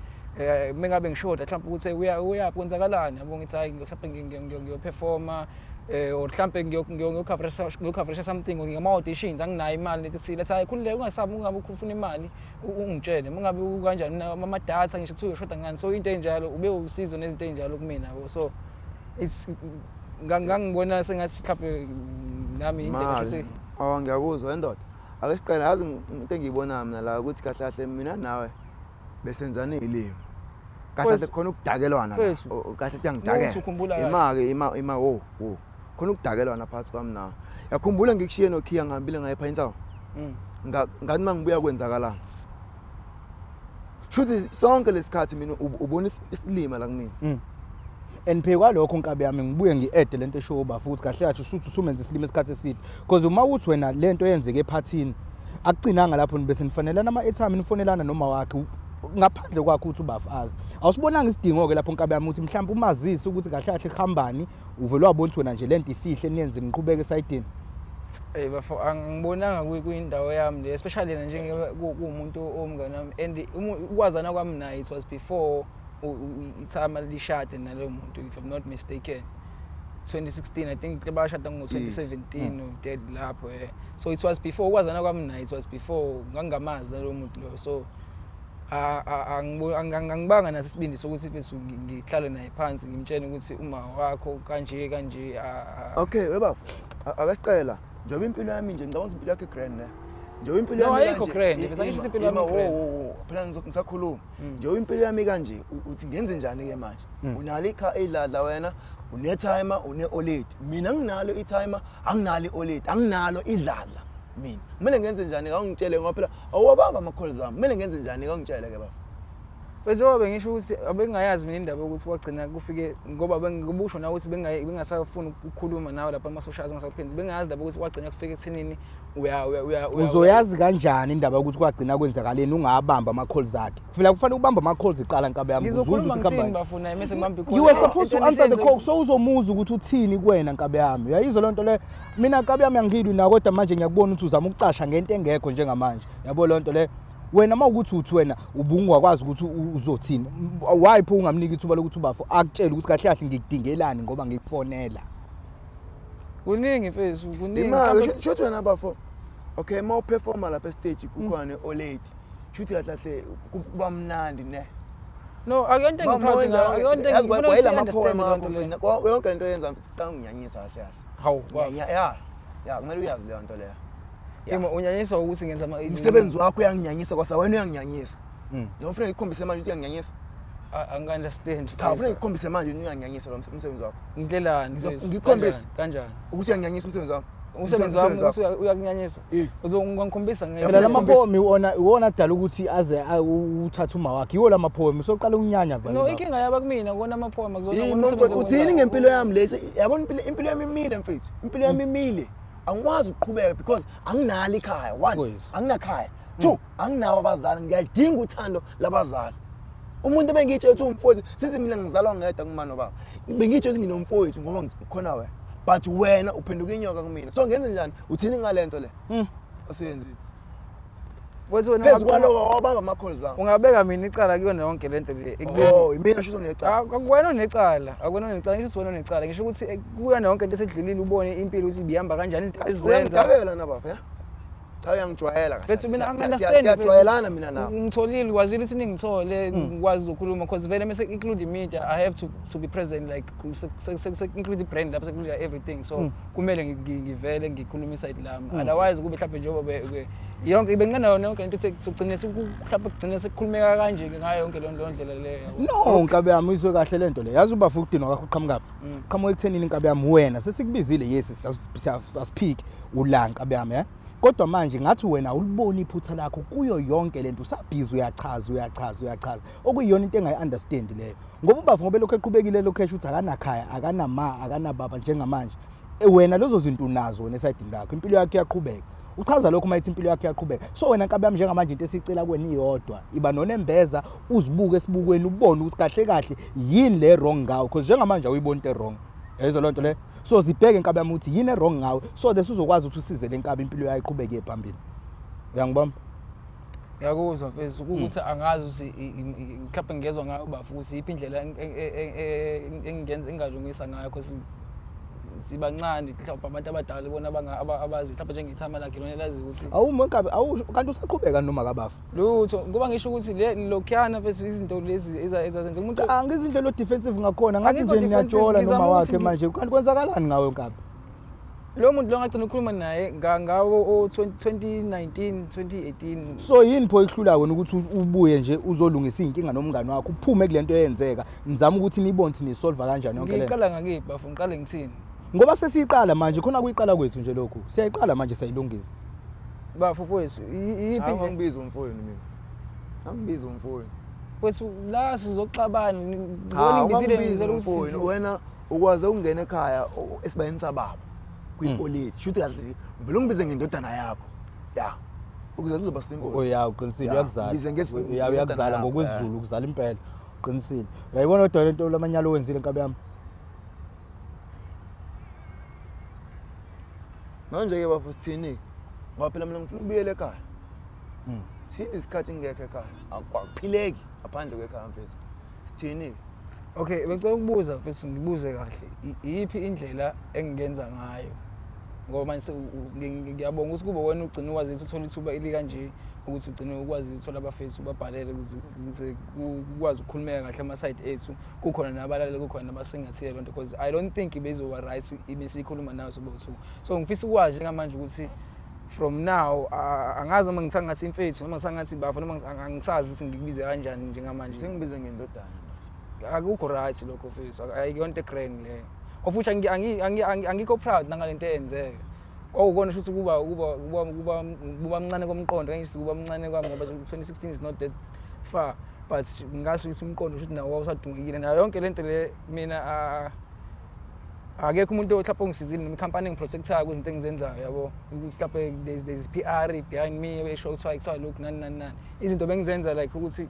Speaker 3: mengabe ngishoda mhlawumbe ukuthi uyakwenzakalani yabo ngithi hayi mhlawumbe ngiyoperforma or mhlawumbe ngiyocover something ngama auditions anginayo imali lethi letha ayikhululeke ungasabi ungabe ufuna imali ungitshele mengabe kanjani ama data ngisho ukuthi uyashoda ngani. So into enjalo ube usizo nezinto enjalo kumina yabo. So it's ngangibona sengathi mhlawumbe nami indlela nje
Speaker 1: ngiyakuzwa wendoda ake siqale yazi into engiyibona mina la ukuthi kahle kahle mina nawe besenzana ilimo kahle khona ukudakelwana kahle kuyangidakela ima wo khona ukudakelwana phakathi kwami nawe. Yakhumbula ngikushiye noKhiya ngihambile ngaye pha insawo ngathi mangibuya kwenzakalana shuthi sonke lesikhathi mina ubona isilima la kumina
Speaker 2: and phekwa lokho Nkabi yami ngibuye ngi-add lento eshoba futhi kahle kahle usuthi usumenza isilimo esikhathi eside because uma uthi wena lento yenzeke ephathini akucinanga lapho bese nifanelana ama-airtime nifonelana noma wakhe ngaphandle kwakho uthi ubafazi awusibonanga isidingo ke lapho Nkabi yami uthi mhlawumbe umazisi ukuthi kahle kahle kuhambani uvele wabona ukuthi wena nje lento ifihle niyenze niqhubeke esayidini.
Speaker 3: Bafo angibonanga kuyindawo yami le especially njengoba kuumuntu omngane wami and ukwazana kwami naye it was before ithama lishade nalo muntu if I'm not mistaken 2016 I think bashada ngo2017 dead lapho so it was before ukwazana kwami naye it was before ngangamazi nalo muntu lo. So angibanga nasisibindi sokuthi bese ngihlale naye phansi ngimtshela ukuthi uma wakho kanje
Speaker 1: okay webafo akasicela njengoba impilo yami nje ngicabanga impilo yakhe grand ne njengoba impilo yami
Speaker 3: ayikho grand bese ngisho impilo yami grand
Speaker 1: phela ngisakhuluma njengoba impilo yami kanje uthi ngenze njani ke manje unalo ikha elala wena une-timer une-OLED mina nginalo i-timer anginalo i-OLED anginalo idlala mina kumele ngenze njani ka ungitshele ngoba phela awubamba ama calls ami kumele ngenze njani ka ungitshele ke baba
Speaker 3: Bese bengisho ukuthi abengayazi mina indaba ukuthi wagcina kufike ngoba bengibusho na ukuthi bengasafuni ukukhuluma nawe lapha ama socials ngasaphendula bengayazi indaba ukuthi wagcina kufike ekuthini
Speaker 2: uzoyazi kanjani indaba ukuthi kwagcina kwenzakaleni ungabamba ama calls akhe phela kufanele ubamba ama calls iqala nkabe yami
Speaker 3: uzuza ukuthi bafuna mase ngibambe call
Speaker 2: you were supposed to answer the call so uzomuza ukuthi uthini kuwena nkabe yami uyayizwa lonto le mina nkabe yami angidwi na kodwa manje ngiyakubona ukuthi uzama ukucasha ngento engekho njengamanje yabo lonto le wena mawukuthi uthi wena ubungakwazi ukuthi uzothini why pho ungamniki ithuba lokuthi ubafo akutshela ukuthi kahle kahle ngikudingelani ngoba ngikufonela
Speaker 3: kuningi mfethu kuningi
Speaker 1: imali shothi wena bafo okay ma uperforma lapha stage kukhona olate shothi kahle kuba mnandi ne
Speaker 3: no akuyonto engiproud akuyonto engifuna
Speaker 1: understand lonto le yonke into yenza sicanga unginyanyisa kahle kahle
Speaker 3: hawu
Speaker 1: ya kumele uyazi le nto leyo
Speaker 3: yima unyanyiswa ukuthi ngenza
Speaker 1: umsebenzi wakho uyanginyanyisa kwasa wena uyanginyanyisa ngifuna ngikhombise manje ukuthi uyanginyanyisa
Speaker 3: angi-understand
Speaker 1: cha ufuna ngikhombise manje ukuthi uyanginyanyisa lo msebenzi wakho
Speaker 3: ngidlelani
Speaker 1: ngikhombise
Speaker 3: kanjani
Speaker 1: ukuthi uyanginyanyisa umsebenzi wakho
Speaker 3: umsebenzi wami uyakunyanyisa uzongikhombisa
Speaker 2: phela lamapoem iwona dala ukuthi aze uthatha uma wakhe yiwo lamapoem soqala ukunyanya vele
Speaker 3: no inkinga yaba kumina kona amapoem akuzona umsebenzi
Speaker 1: uthini ngempilo yami lesi yabona impilo yami imile mfethu impilo yami imile angikwazi ukuqhubeka because anginalo ikhaya one anginakhaya two anginawo abazali ngiyadinga uthando labazali umuntu bengitshe ukuthi umfowethu sithi mina ngizalwa ngedwa kumama nobaba bengitshe ukuthi nginomfowethu ngoba ngikhona wena but wena uphenduka inyoka kumina so ngenze njani uthini ngalento le osenzile
Speaker 3: wethu wena
Speaker 1: phezukalo wabamba ama calls zakho
Speaker 3: ungabeka mina icala kuyona yonke lento le
Speaker 1: mina sho sonecala
Speaker 3: akuwena onecala akuwena onecala ngisho wena onecala ngisho ukuthi kuyona yonke into esedlulile ubone impilo ukuthi ibihamba kanjani izinto ezenza
Speaker 1: ngiyakela nabapha ya cha uyangijwayela kahle
Speaker 3: bethu mina understand
Speaker 1: ngiyajwayelana mina nawe
Speaker 3: ngitholile kwazile ukuthi ningithole ngikwazi ukukhuluma because vele mase include media I have to be present like include brand lapha include everything so kumele ngivele ngikhuluma iside lami otherwise kube mhlawumbe njengoba yonke ibenganayo yonke into sokugcina mhlawumbe kugcina sekukhulumeka kanje ngayo yonke lonto ndlela leyo
Speaker 2: no nkabe yami izwe kahle lento le yazi uba futhi udinwa kakho uqhamukapi qhamuka ekuthenini nkabe yami wena sesikubizile yes siyaspeak ulanga nkabe yami kodwa manje ngathi wena ulibona iphutha lakho kuyo yonke lento usabhizi uyachaza okuyiyona into engayi-understand leyo ngoba ubavu ngobe lokho eqhubekile lokho esho ukuthi akanakhaya akanama akanababa njengamanje wena lezo zinto unazo wena esayidini lakho impilo yakho iyaqhubeka uchaza lokho uma ithi impilo yakho iyaqhubeka so wena nkabe yami njengamanje into esicela kweni iyodwa iba nonembeza uzibuke esibukweni ubone ukuthi kahle kahle yini le wrong ngawo because njengamanje awuyiboni into wrong yezwa lonto le so zibheke nkabe yami ukuthi yini wrong ngawe so that uzokwazi ukuthi usize lenkabe impilo yayo iqhubeke phambili uyangibamba
Speaker 3: yakuzwa mfethu ukuthi angazi ukuthi mhlawumbe ngezwe ngayo bafu ukuthi iphi indlela engenza engalungisa ngayo because sibancane mhlawumbe abantu abadala bona abazi mhlawumbe njengethama lakhe lona lazi ukuthi
Speaker 2: awumonkabe kanti usaqhubeka noma kabafu
Speaker 3: lutho ngoba ngisho ukuthi lokhiyana mfethu izinto lezi ezazenza umuntu
Speaker 2: angizindlela defensive ngakhona ngathi nje niyatshola noma wakhe manje kanti kwenzakalani ngawe nkabe
Speaker 3: lo muntu lo ngagcina ukukhuluma naye ngawo 2019 2018
Speaker 2: so yini pho ihlula wena ukuthi ubuye nje uzolungisa inkinga nomngane wakho uphume kulento eyenzeka nizama ukuthi nibone ni solve kanjani yonke le
Speaker 3: ngiqala ngakiphi bafu ngiqale ngithini
Speaker 2: ngoba sesiyiqala manje khona kuyiqala kwethu nje lokho siyayiqala manje sayilungisa
Speaker 3: bafu kwethu yipi
Speaker 1: angibiza umfowenu mina angibiza umfowenu
Speaker 3: kwethu la sizoxabana ngibona ngizile
Speaker 1: ukuthi wena ukwaze ungena ekhaya esibayeni sababa kwipolitiki shuthi kahle vele ungibize ngendodana yakho ya ukuze kuzoba simple
Speaker 2: oya uqinisile uyakuzala uyakuzala ngokwesiZulu ukuzala impela uqinisile uyayibona kodwa lento lamanyalo wenzile nkabe yami
Speaker 1: manje ke bafu sithini ngoba phela mina ngifuna ukubuyela ekhaya sithi isikhathi ngekho ekhaya akuphileki ngaphandle kwekhaya mfethu sithini
Speaker 3: okay bengicela ukubuza mfethu ngibuze kahle iyiphi indlela engingenza ngayo ngoba manje ngiyabonga ukuthi kube wena ugcina ukwazi ukuthi uthole ithuba eli kanje ukuthi ugcine ukwazi ukuthola abafethu ubabhalele ukuze ukwazi ukukhulumeka kahle ama side ethu kukhona nabalale kukhona nabasengathile lonto because I don't think ibezoba right ibesikhuluma nawe sobo2 so ngifisa ukwazi njengamanje ukuthi from now angazi uma ngisangathi imfethu noma ngisangathi bafu noma angisazi ukuthi ngikubize kanjani njengamanje
Speaker 1: sengibize ngendodana
Speaker 3: akukho right lokho mfethu ayikho grand le ofuthi angikho proud nangalento eyenzeke okukona ukuthi kuba mncane komqondo ngisho kuba mncane kwami ngoba 2016 is not that far but ngasho ukuthi umqondo ukuthi nawo usadungekile nayo yonke lento le mina akekho umuntu ohlapha ongisizile noma ikhampani engiprotectayo kuzinto engizenzayo yabo ukuthi lapha there's PR behind me esho kuthiwa look nani izinto bengizenza like ukuthi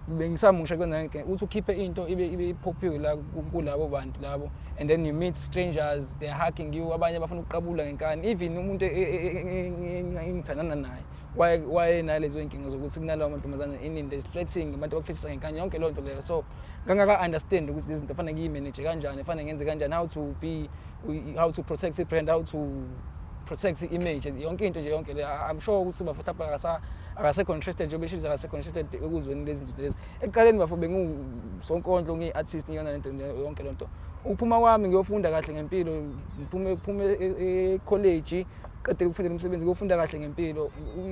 Speaker 3: bengisamusha kwenza ukuthi ukhiphe into ibe popular kulabo bantu labo and then you meet strangers, they're hacking you, abanye bafuna ukuqabula ngenkani, even umuntu engithandana naye why nalezo inkinga zokuthi kunalawo amantombazana iningi is flirting abantu abafisa ngenkani yonke lonto leyo. So ngangaka understand ukuthi izinto kufanele ngiyimanage kanjani, kufanele ngenze kanjani, how to protect the brand, how to protect the image, yonke into nje yonke le. I'm sure ukuthi bafutha akasekho interested nje beshiza akasekho interested ukuzweni lezi zinto lezi. Ekuqaleni bafo bengusonkondlo ngiartist ngiyona lento yonke lonto. Uphuma kwami ngiyofunda kahle ngempilo, ngiphume e-college qede ukufunda umsebenzi ngiyofunda kahle ngempilo.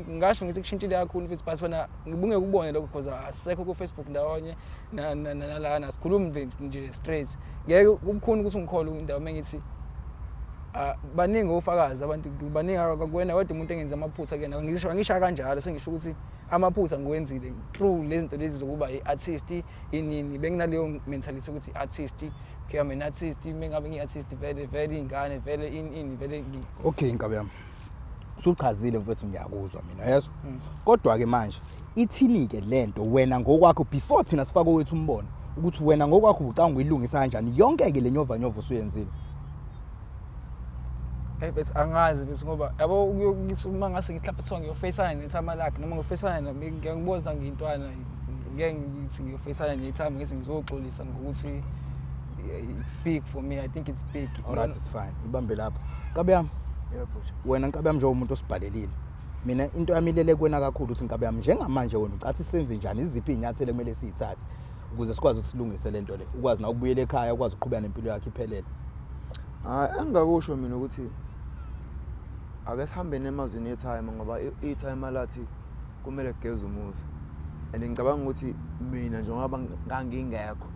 Speaker 3: Ngasho ngithi kushintshile kakhulu futhi but wena ngibunge ukubona lokho because asekho ku Facebook ndawonye nalana sikhuluma nje straight. Ngeke ukukhona ukuthi ngikhole indawo mengithi baningi ofakazi abantu baningi akakwena kodwa umuntu engenza amaphutha kena ngisho kanjalo sengisho ukuthi amaphutha ngiwenzile true lezi zinto lezi zokuba iartist inini benginaleyo mentality ukuthi artist ke I'm an artist mengabe ngiartist vele ingane vele ini vele
Speaker 2: okay inkabe yami usuchazile mfethu ngiyakuzwa mina yeso kodwa ke manje ithini ke lento wena ngokwakho before thina sifaka wethu umbono ukuthi wena ngokwakho ucanga uyilungisa kanjani yonke ke lenyova usuyenzile.
Speaker 3: But angazi bese ngoba yabo uma ngase ngihlapha song ngiyofacana nethama lakhe noma ngiyofacana ngiyakuboza ngintwana ngeke ngithi ngiyofacana nethama ngithi ngizoxolisa ngokuthi it speak for me, I think it speak.
Speaker 2: Alright, it's fine. Ibambe lapha. Nkabe yami.
Speaker 1: Yebo bhuti.
Speaker 2: Wena nkabe yami nje umuntu osibhalelile. Mina into yamilele kuwena kakhulu ukuthi nkabe yami njengamanje wena ucathi senze njani iziphi inyathelo kumele siyithathe ukuze sikwazi ukusilungisa lento le ukwazi na ukubuyela ekhaya ukwazi ukuqhubeka nempilo yakhe iphelele.
Speaker 1: Engakusho mina ukuthi ake sihambe nemazini etime ngoba itime alathi kumele kugeze umuzi and ngicabanga ukuthi mina njengoba ngangingekho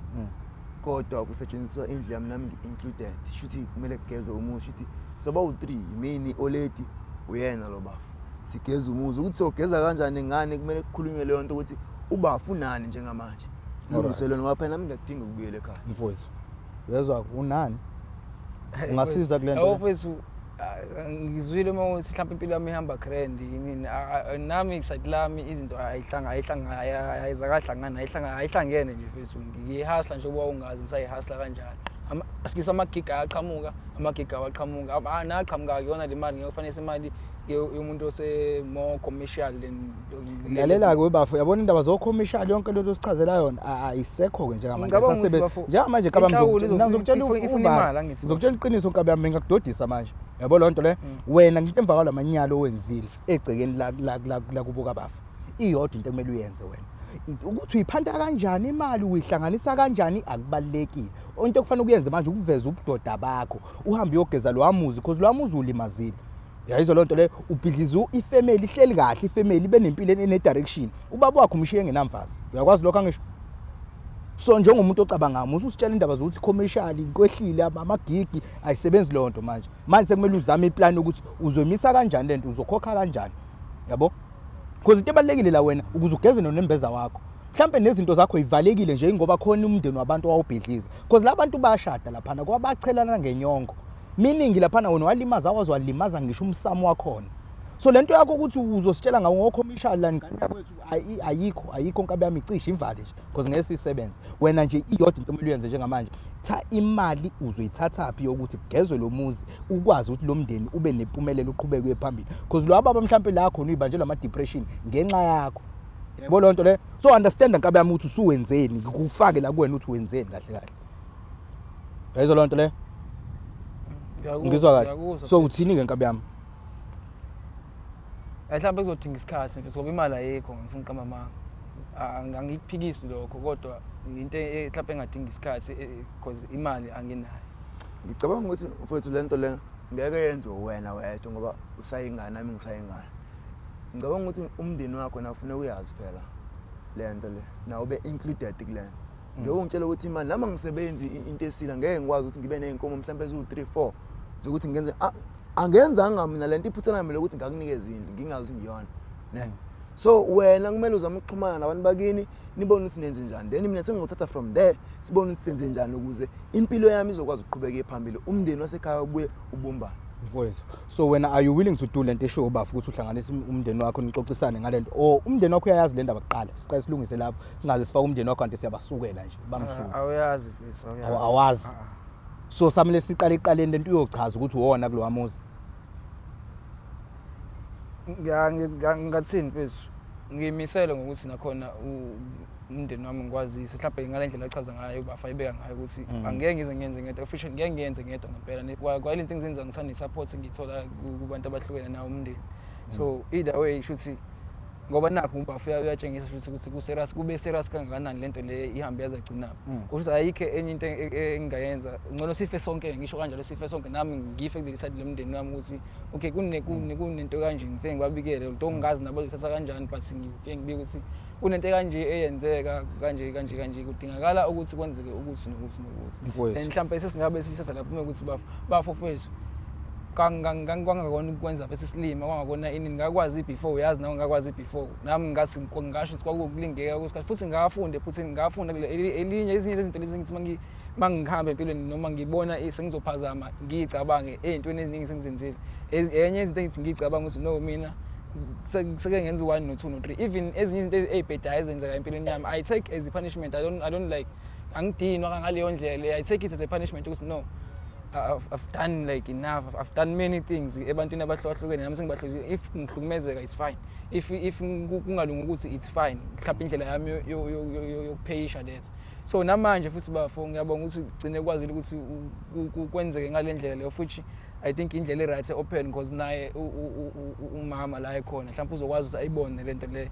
Speaker 1: kodwa kusetshenziswa indlu yami nami included shuthi kumele kugeze umuzi shuthi soba u3 mini oledi uyena lo bafu sigeze umuzi ukuthi sogeza kanjani ngane kumele kukhulunywe leyo nto ukuthi ubafu nani njengamanje ngiziselo ngoba phela nami ngiyadinga ukubuyela ekhaya
Speaker 2: mfowethu uyezwa unani ungasiza kule nto
Speaker 3: mfowethu ngizwile mawuthi mhlawumbe impilo yami ihamba grand yini nami side lami izinto ayihlangene nje mfethu ngiyihasla nje kuba ungazi ngisayihasla kanjalo sikisa amagiga ayaqhamuka amagiga awaqhamuka naqhamuka yona le mali ngiyofanele imali yomuntu ose more commercial
Speaker 2: lalela ke webafu yabona indaba zo commercial yonke lento sichazela yona ayisekho ke njengamanje sasebenza njengamanje kaba ngizokutshela ufuvalo ngizokutshela iqiniso nkabe yami ngakudodisa manje yabo lonto le wena ngithi emva kwalo manyalo owenzile egcekeni la kubo kabafu iyodwa into ekumele uyenze wena ukuthi uyiphanda kanjani imali uyihlanganisa kanjani akubalekile into okufanele ukuyenze manje ukuveza ubudoda bakho uhambe uyogeza lo amuzi because lo amuzi ulimazile yayizo lonto le ubhidliza ifamily ihleli kahle ifamily ibe nempilo ene direction ubaba wakho umshiye ngenamfazi uyakwazi lokho angisho so njengomuntu ocabanga ngamusi usitshela indaba zokuthi commercial ikwehlile amagigi ayisebenzi lonto manje sekumele uzame iplan ukuthi uzomisa kanjani lento uzokhokha kanjani yabo because into ebalekile la wena ukuze ugeze nonembeza wakho mhlambe nezinto zakho ivalekile nje ngoba khona umndeni wabantu wawubhidliza because la bantu bayashada lapha na kwabachelana ngenyongo meaning lapha na wena walimaza walimaza ngisho umsamo wakhona so lento yakho ukuthi uzositshela ngawo ngocommercial la ngane yakwethu ayikho nkabe yami icishe ivale nje because ngeke sisebenze wena nje iyodwa into omele uyenze njengamanje tha imali uzoyithatha phi yokuthi kugezwe lo muzi ukwazi ukuthi lo mndeni ube nempumelelo uqhubeke phambili because lo ababa mhlambe la khona uyibanjelwa ama depression ngenxa yakho yebo lonto le so understand nkabe yami ukuthi usuwenzeni ngikufake la kuwena uthi wenzeni kahle yayizo lonto le ngizwa kahle so uthini ke nkabe yami
Speaker 3: mhlawumbe kuzodinga isikhathi mfethu ngoba imali ayikho ngifuna uqamba amanga angiyiphikisi lokho kodwa into mhlawumbe engadinga isikhathi because imali anginayo.
Speaker 1: Ngicabanga ukuthi mfowethu lento lena ngeke yenze wena wedwa ngoba usayingane nami ngisayingane. Ngicabanga ukuthi umndeni wakho nafuna uyazi phela lento le na ube included kulena. Njengoba ngitshela ukuthi imali nami ngisebenzi into esila ngeke ngikwazi ukuthi ngibe nenkomo mhlawumbe ezu3 4 zokuthi ngenze angenzanga mina lento iphuthana nami lokuthi ngakunikeza indlu ngingazi ngiyona ne so wena kumele uzame ukuxhumana nabantu bakini nibone ukuthi nenze njani then mina sengizothatha from there sibone ukuthi senze njani ukuze impilo yami izokwazi ukuqhubeka phambili umndeni wasekhaya ubuye ubumbane
Speaker 2: mfowethu. So wena are you willing to do lento esho bafu ukuthi uhlanganise umndeni wakho nixoxisane ngalento or umndeni wakho uyayazi le ndaba kuqala siqale silungise lapho singaze sifake umndeni wakho kanti siyabasukela nje bamsuka
Speaker 3: awuyazi mfethu
Speaker 2: awazi so samele siqale iqaleni lento uyochaza ukuthi uwona kulo wamuzi
Speaker 3: ngathini mfethu ngimisele ngokuthi nakhona umndeni wami ngikwazise mhlawumbe ngalendlela achaza ngayo bafa ibeka ngayo ukuthi angeke ngize ngenze ngedwa official ngeke ngiyenze ngedwa ngempela kwale nto engizenza ngisane support ngithola kubantu abahlukene nawo umndeni so either way shuthi ngoba nakho ubafa uyatshengisa ukuthi kuserious kube serious kangakanani lento le ihambe yazagcina ukuthi ayikho enye into engingayenza ngcono sife sonke ngisho kanjalo sife sonke nami ngife kuleli side lomndeni wami ukuthi okay kunento kanje ngifike ngibabikele into ngingazi nabo lisatha kanjani but ngifike ngibike ukuthi kunento kanje eyenzeka kanje kudingakala ukuthi kwenzeke ukuthi nokuthi mhlawumbe sesingabe sisasa lapho ukuthi bafo fethu kwangakona ukwenza bese silima kwangakona ini ngakwazi before uyazi nawe ngakwazi before nami ngasi ngasho ukuthi kwakulingeka ukuthi futhi ngafunde futhi ngafunda elinye ezinye izinto lezi ngithi mangihamba empilweni noma ngibona sengizophazama ngicabange ezintweni eziningi sengizenzile enye izinto engithi ngicabanga ukuthi no mina seke ngenza 1 no 2 no 3 even ezinye izinto ezibhedayo ezenzeka empilweni yami I take as a punishment I don't like angidinwa ngaleyo ndlela I take it as a punishment ukuthi no I've done like enough I've done many things ebantwini abahlukahlukene nami sengibahluzile if ngihlukumezeka it's fine if kungalunga ukuthi it's fine mhlawumbe indlela yami yokuphayisha that so namanje futhi bafo ngiyabonga ukuthi ugcine kwazile ukuthi kwenzeke ngalendlela leyo futhi I think indlela right open because naye umama la ekhona mhlawumbe uzokwazi ukuthi ayibone lento le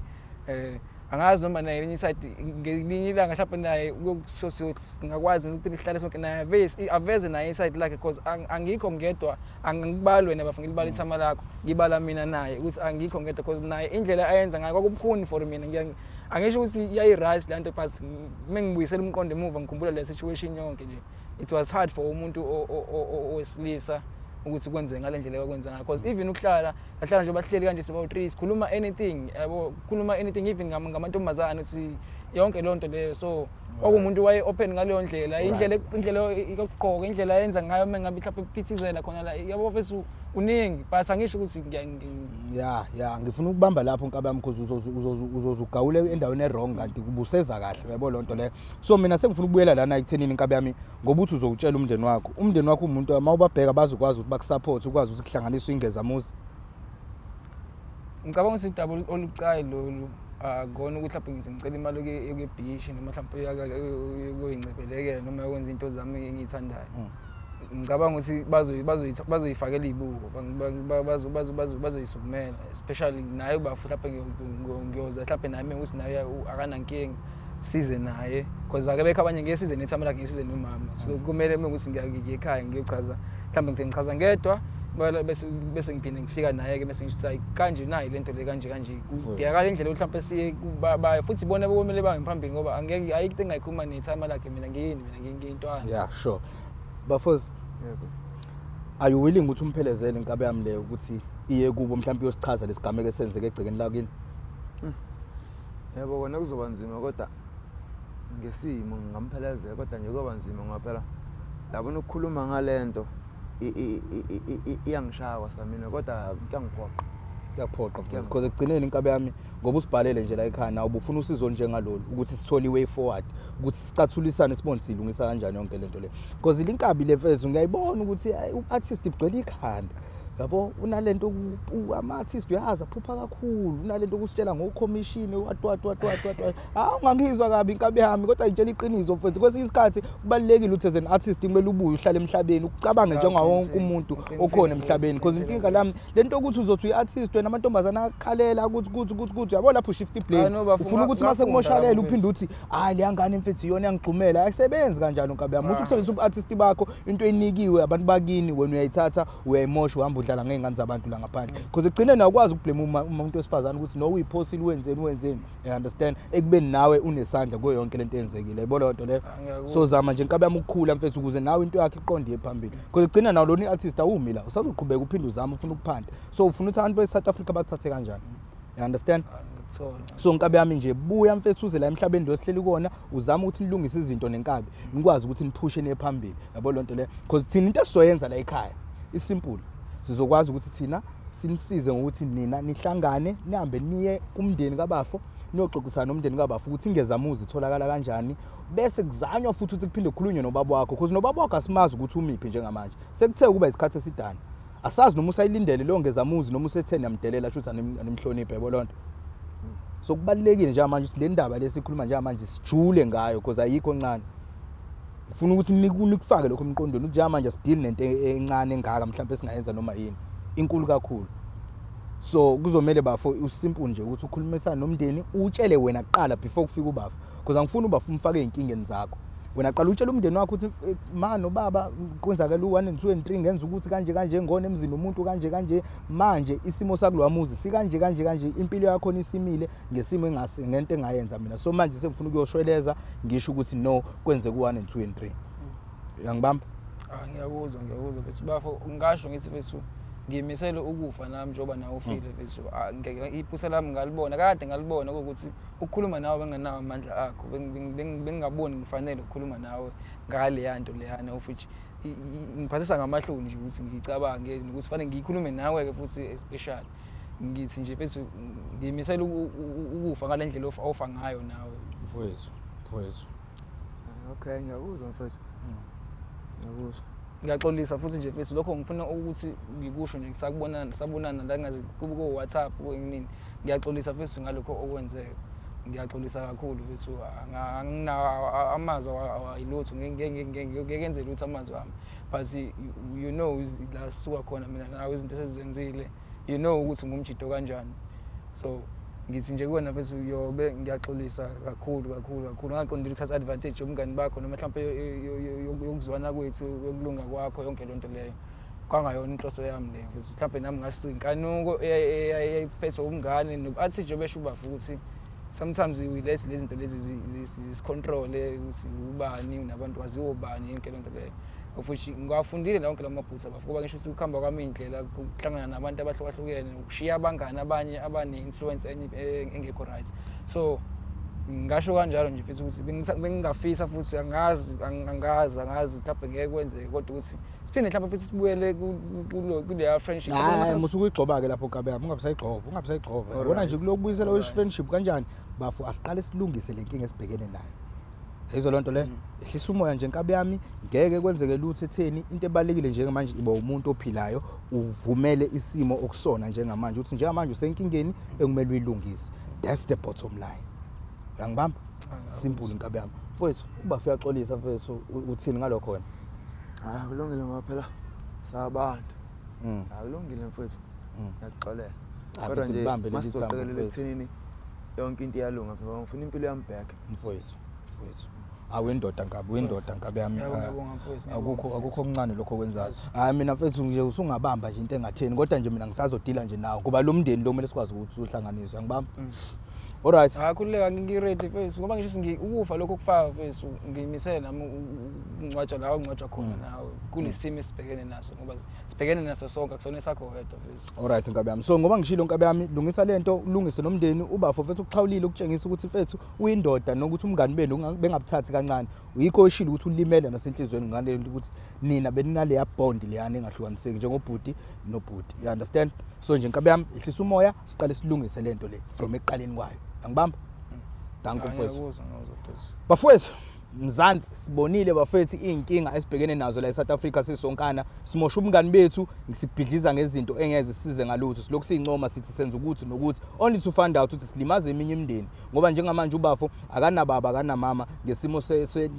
Speaker 3: angazi noma naye elinye side ngelinye ilanga mhlawumbe naye ukuyososothi ngakwazi ukuthi lihlale sonke naye aveze naye side lakhe because angikho ngedwa angibalwe nabafu ngilibala ithama lakho ngibala mina naye ukuthi angikho ngedwa because naye indlela ayenza ngayo kwakubukhuni for mina angisho ukuthi iyayi-right lento but mengibuyisela umqondo emuva ngikhumbula le situation yonke nje it was hard for umuntu owesilisa ukuthi kwenze ngalendlela okwenza ngayo because even ukuhlala nje bahleli kanje siba u3 sikhuluma anything yabo khuluma anything even ngamantombazana ukuthi yonke lonto leyo so okumuntu waye open ngaleyo ndlela indlela ikugqoka indlela yenza ngayo mengabe mhlawumbe iphithizela khona la yabo fethu uningi but angisho ukuthi
Speaker 2: ngifuna ukubamba lapho nkabami because uzozugawule endaweni errong kanti kubuseza kahle yabo lonto le so mina sengifuna ukubuyela lana ekuthenini nkabami ngoba uthi uzowutshela umndeni wakho umuntu mawubabheka bazokwazi ukuthi bakusupport ukwazi ukuthi kuhlanganiswe ingezamuzi
Speaker 3: ngicabanga ukuthi idaba olucayi lolu akona ukuthi lapho ngicela imali yokebhishi noma mhlawumbe yoyincebelekela noma yokwenza into zami engithandayo ngicabanga ukuthi bazoyifakela ibuko bazoyisukumela especially naye bafu lapho ngiyoza mhlawumbe nami ukuthi naye akanankinga size naye because akebekho abanye ngesize nethama lakhe ngesize nomama so kumele ukuthi ngiye ekhaya ngiyochaza mhlawumbe ngifike ngichaza ngedwa bese ngiphinde ngifika naye ke bese ngisho hayi kanje nayi lento le kanje kudiyakala indlela mhlawumbe siye futhi bona bomele bangiphambili ngoba angeke ayikho engayikhuluma nethama lakhe mina ngiyintwana
Speaker 2: sure bafozi are you willing ukuthi umphelezele inkabe yami leyo ukuthi iye kubo mhlawumbe yosichaza lesigameko esenzeke egcekeni lakini
Speaker 1: yebo kona kuzoba nzima kodwa ngesimo ngingamphelezela kodwa nje kuba nzima ngaphela labona ukukhuluma ngalento iyangishaya kwasamina kodwa
Speaker 2: kuyaphoqa because ekugcineni inkabe yami ngoba usibhalele nje la ekhaya nawe ubufuna usizo njengalolu ukuthi sithole way forward ukuthi sicathulisane sibone silungisa kanjani yonke lento le because linkabi lefethu ngiyayibona ukuthi u-artist igcwele ikhanda yabo unalento ama-artist uyazi aphupha kakhulu unalento ukusitshela ngocommission ungangizwa kabi inkabe yami kodwa ayitshela iqiniso mfethu kwesinye isikhathi kubalekile ukuthi as an artist kumele ubuye uhlale emhlabeni ucabange njengawonke umuntu okhona emhlabeni because inkinga lami lento ukuthi uzothi uyi-artist wena amantombazana akhalela ukuthi yabo lapho shift blame ufuna ukuthi mase kumoshalele uphinde uthi liyangane mfethu iyona yangigxumela ayisebenzi kanjalo inkabe yami musu ukusebenzisa ubu-artist bakho into enikiwe abantu bakini wena uyayithatha uyayimosha uhamba udlala ngey'ngane zabantu la ngaphandle because ekugcineni awukwazi ukublame umuntu wesifazane ukuthi no uyiphosile wenzeni you understand ekubeni nawe unesandla kuyo yonke lento eyenzekile yabo lonto leyo so zama nje inkabe yami ukukhula mfethu ukuze nawe into yakhe iqonde phambili because ekugcina nawo lona i-artist awumi la usazoqhubeka uphinde uzama ufuna ukuphanda so ufuna ukuthi abantu be-South Africa bakuthathe kanjani you understand
Speaker 3: ngiyakuthola.
Speaker 2: So Nkabi yami nje buya mfethu uze la emhlabeni lo sihleli kona uzama ukuthi nilungise izinto neNkabi nikwazi ukuthi niphushe nephambili yabo lonto le because thina into esizoyenza la ekhaya isimple sizokwazi ukuthi thina sinisize ngokuthi nina nihlangane nihambe niye kumndeni kaBafo niyoxoxisana nomndeni kaBafo ukuthi ingezamuzi itholakala kanjani bese kuzanywa futhi ukuthi kuphinde kukhulunywe nobaba wakho because nobaba wakho asimazi ukuthi umiphi njengamanje sekuthe kuba isikhathi esidana asazi noma usayilindele lo ngezamuzi noma usetheni yamdelela shuthi animhloniphe yabo lonto so kubalekile nje manje ukuthi le ndaba lesikhuluma nje manje sijule ngayo because ayikho encane ngifuna ukuthi nikufake lokho emqondweni ukuthi nje manje sideal nento encane engaka mhlawumbe singayenza noma yini inkulu kakhulu so kuzomela Bafo usimple nje ukuthi ukhulumisana nomndeni utshele wena kuqala before kufika uBafo because angifuni uBafo umfake inkingeni zakho wena qala utshela umndeni wakho ukuthi ma no baba kwenzakala u1 and 2 and 3 ngenza ukuthi kanje ngone emzini umuntu kanje manje isimo sakulwamuzi sikanje impilo yakho nisimile ngesimo engase ngento engayenza mina so manje sengifuna ukuyoshweleza ngisho ukuthi no kwenze ku1 and 2 and 3 uyangibamba
Speaker 3: ngiyakuzwa bese Bafo ngisho ngithi bese ngimisela ukufa nami njoba nawe ufile bese iphutha lami ngalibona kade ngalibona ukuthi ukukhuluma nawe bengenawo amandla akho bengingaboni ngifanele ukukhuluma nawe ngale yanto leyana of which ngiphathisa ngamahloni nje ukuthi ngicabange ukuthi fanele ngikhulume nawe ke futhi especially ngithi nje bese ngimisela ukufa ngale ndlela ofa ngayo nawe
Speaker 2: mfowethu
Speaker 1: Okay ngiyakuzwa mfethu ngiyakuzwa
Speaker 3: ngiyaxolisa futhi nje bese lokho ngifuna ukuthi ngikusho nje sabonana la ngazi ku WhatsApp nini ngiyaxolisa bese ngalokho okwenzeka ngiyaxolisa kakhulu bese angina amazwi awayilutho ngiyenze lutho amazwi ami but you know la suka khona mina nawe izinto esizenzile you know ukuthi ngumjido kanjani so ngithi nje kuwena bese uyobe ngiyaxolisa kakhulu ngaqondile uthatha advantage yomngani bakho noma mhlawumbe yokuzwana kwethu yokulunga kwakho yonke lonto leyo kwangayona inhloso yami leyo bese mhlawumbe nami ngasinkanuko eyayiphethwe umngane athi nje besho uBafo ukuthi sometimes we let lezi zinto lezi zicontrol ukuthi ubani nabantu waziwo bani yonke lonto leyo of which ngawafundile lonke lamaphutha Bafo kuba ngisho ukuhamba kwami indlela ukuhlangana nabantu abahlukahlukene ukushiya abangani abanye abane influence engekho right so ngasho kanjalo nje futhi ukuthi bengingafisa futhi angazi mhlawumbe ngeke kwenzeke kodwa ukuthi siphinde mhlawumbe futhi sibuyele kuleya friendship
Speaker 2: musukuyigcoba ke lapho Nkabi yami ungabisayigcoba yabona nje kulokubuyisela friendship kanjani Bafo asiqale silungise lenkinga esibhekene nayo yizo lonto le ehlisa umoya nje Nkabi yami ngeke kwenzeke lutho etheni into ebalekile njengamanje iba umuntu ophilayo uvumele isimo okusona njengamanje ukuthi njengamanje usenkingeni ekumele uyilungise that's the bottom line uyangibamba simple Nkabi yami mfowethu uBafo uyaxolisa mfowethu uthini ngalokho wena
Speaker 1: kulungile ngoba phela sabantu akulungile mfowethu ngiyaxolela kodwa nje masizocela ekuthenini yonke into iyalunga phela ngifuna impilo yami back
Speaker 2: mfowethu awindoda Nkabi yami akukho okuncane lokho okwenzayo mina mfethu nje usungabamba nje into engatheni kodwa nje mina ngisazodila nje nawo kuba lo mndeni lo kumele sikwazi ukuthi uhlanganiswe ngibamba alright
Speaker 3: akhuleka ngiready face ngoba ngisho ukufa lokho kufaka face ngimisele nami ungcwatsha la ungcwatsha khona nawe kulesimo esibhekene naso ngoba sibhekene naso sonke akusona sakho wedwa face
Speaker 2: alright Nkabi yami so ngoba ngishilo Nkabi yami lungisa lento ulungise nomndeni uBafo mfethu ukuxhawulile ukutshengisa ukuthi mfethu uyindoda nokuthi umngani benu bengabuthathi kancane uyikho oshilo ukuthi ulimele nasenhlizweni ngale ukuthi nina beninale ya bond leyana engahlukaniseki njengobhuti nobhuti you understand so nje Nkabi yami ehlisa umoya siqale silungise lento le from eqaleni kwayo angibamba danke mfowethu bafowethu Mzansi sibonile bafethu inkinga esibhekene nazo la eSouth Africa sisonkana simosha umngani bethu ngisibhidliza ngezinto engeze size ngalutho silokhu siyincoma sithi senza ukuthi nokuthi only to find out ukuthi silimaze eminye imindeni ngoba njengamanje uBafo akanababa akanamama ngesimo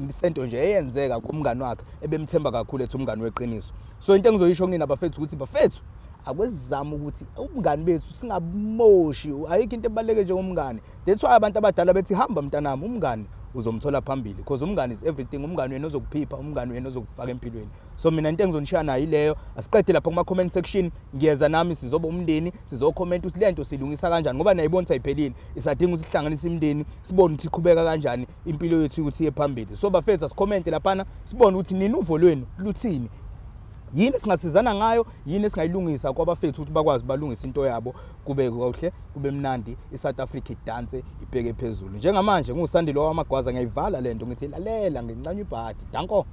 Speaker 2: sento nje eyenzeka kumngani wakhe ebemthemba kakhulu ethi umngani weqiniso so into engizoyisho kunina bafethu ukuthi bafethu akwezizama ukuthi umngani bethu singamoshi ayikho into ebaleke njengomngani that's why abantu abadala bethi hamba mntanami umngani uzomthola phambili because umngani is everything umngani wena ozokuphipha umngani wena ozokufaka empilweni so mina into engizonishiya nayo ileyo asiqede lapha kuma comment section ngiyeza nami sizoba umndeni sizocomment ukuthi lento silungisa kanjani ngoba nayibona ukuthi ayiphelile isadinga ukuthi sihlanganise imndeni sibone ukuthi iqhubeka kanjani impilo yethu ukuthi iye phambili so bafethu asicomment lapha sibone ukuthi nini uvo lwenu luthini yini singasizana ngayo, yini singayilungisa kwabafethu ukuthi bakwazi balungisa into yabo kube kuhle, kube mnandi, iSouth Africa idance ibheke phezulu. Njengamanje ngusandile wamagwaza ngiyayivala lento ngithi lalela ngincane ibhadi. Danko.